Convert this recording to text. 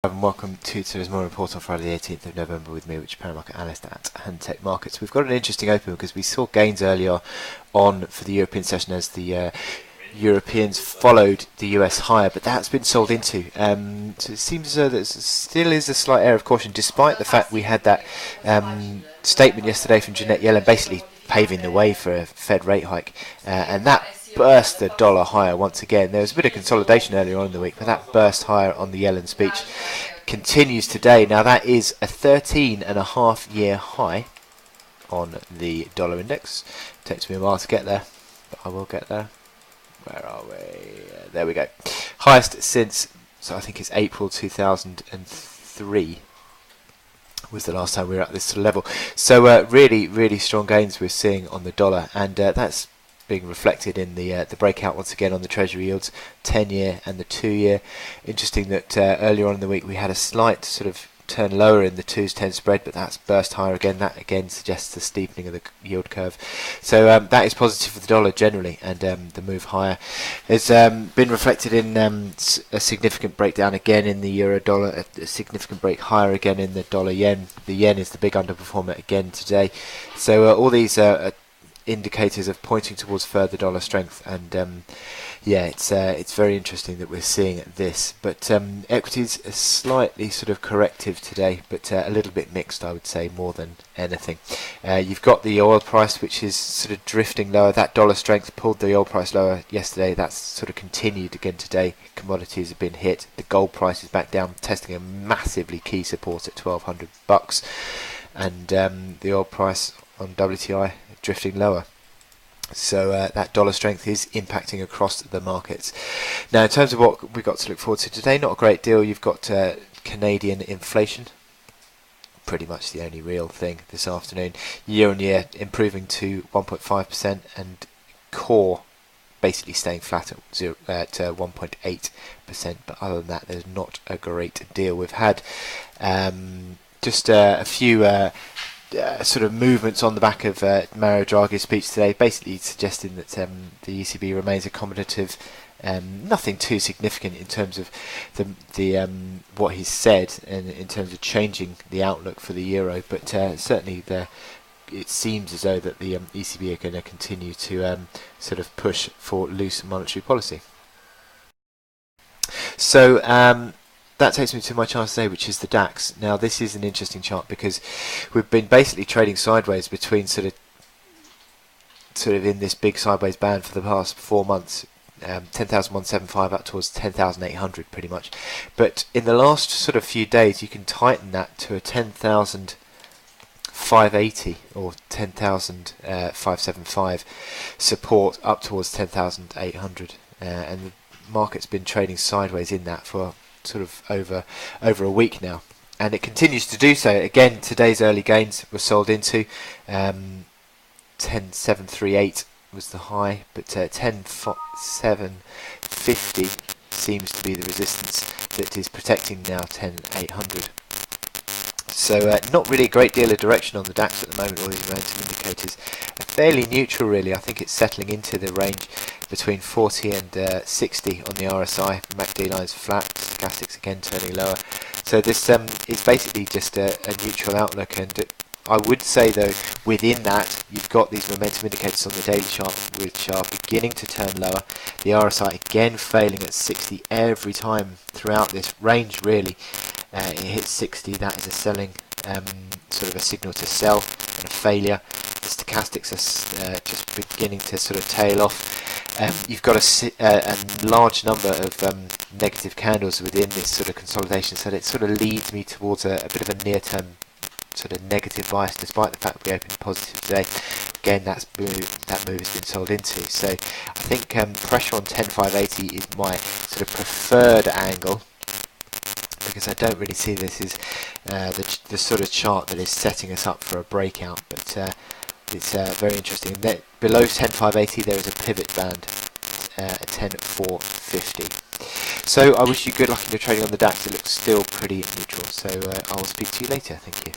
And welcome to today's morning report on Friday the 18th of November with me, which Power Market Analyst at Handtech Markets. We've got an interesting open because we saw gains earlier on for the European session as the Europeans followed the US higher, but that's been sold into. So it seems as though there still is a slight air of caution, despite the fact we had that statement yesterday from Janet Yellen basically paving the way for a Fed rate hike, and that burst the dollar higher once again. There was a bit of consolidation earlier on in the week, but that burst higher on the Yellen speech continues today. Now that is a 13.5-year high on the dollar index. Takes me a while to get there, but I will get there. Where are we? There we go. Highest since, so I think it's April 2003 was the last time we were at this sort of level. So really strong gains we're seeing on the dollar, and that's being reflected in the breakout once again on the Treasury yields, 10-year and the 2-year. Interesting that earlier on in the week we had a slight sort of turn lower in the 2s10 spread, but that's burst higher again. That again suggests a steepening of the yield curve. So that is positive for the dollar generally, and the move higher has been reflected in a significant breakdown again in the euro dollar, a significant break higher again in the dollar yen. The yen is the big underperformer again today. So all these indicators of pointing towards further dollar strength, and yeah, it's very interesting that we're seeing this. But equities are slightly sort of corrective today, but a little bit mixed, I would say, more than anything. You've got the oil price, which is sort of drifting lower. That dollar strength pulled the oil price lower yesterday. That's sort of continued again today. Commodities have been hit. The gold price is back down, testing a massively key support at $1,200, and the oil price on WTI drifting lower. So that dollar strength is impacting across the markets. Now, in terms of what we've got to look forward to today, not a great deal. You've got Canadian inflation, pretty much the only real thing this afternoon. Year on year improving to 1.5%, and core basically staying flat at 1.8%. But other than that, there's not a great deal. We've had just a few sort of movements on the back of Mario Draghi's speech today, basically suggesting that the ECB remains accommodative. Nothing too significant in terms of the what he's said, and in terms of changing the outlook for the euro. But certainly it seems as though that the ECB are going to continue to sort of push for loose monetary policy. So that takes me to my chart today, which is the DAX. Now, this is an interesting chart because we've been basically trading sideways between sort of in this big sideways band for the past 4 months, 10,175 up towards 10,800 pretty much. But in the last sort of few days, you can tighten that to a 10,580 or 10,575 support up towards 10,800, and the market's been trading sideways in that for sort of over a week now, and it continues to do so. Again, today's early gains were sold into. 10,738 was the high, but 10,750 seems to be the resistance that is protecting now 10,800. So not really a great deal of direction on the DAX at the moment. All these momentum indicators are fairly neutral, really. I think it's settling into the range between 40 and 60 on the RSI. MACD line's flat, stochastics again turning lower. So this is basically just a neutral outlook, and I would say though within that you've got these momentum indicators on the daily chart which are beginning to turn lower. The RSI again failing at 60 every time throughout this range, really. It hits 60, that is a selling, sort of a signal to sell, and a failure. The stochastics are just beginning to sort of tail off. You've got a large number of negative candles within this sort of consolidation, so it sort of leads me towards a bit of a near-term sort of negative bias, despite the fact we opened positive today. Again, that move has been sold into. So I think pressure on 10,580 is my sort of preferred angle, because I don't really see this as the sort of chart that is setting us up for a breakout, but it's very interesting. And below 10,580 there is a pivot band at 10,450. So I wish you good luck in your trading on the DAX. It looks still pretty neutral, so I will speak to you later. Thank you.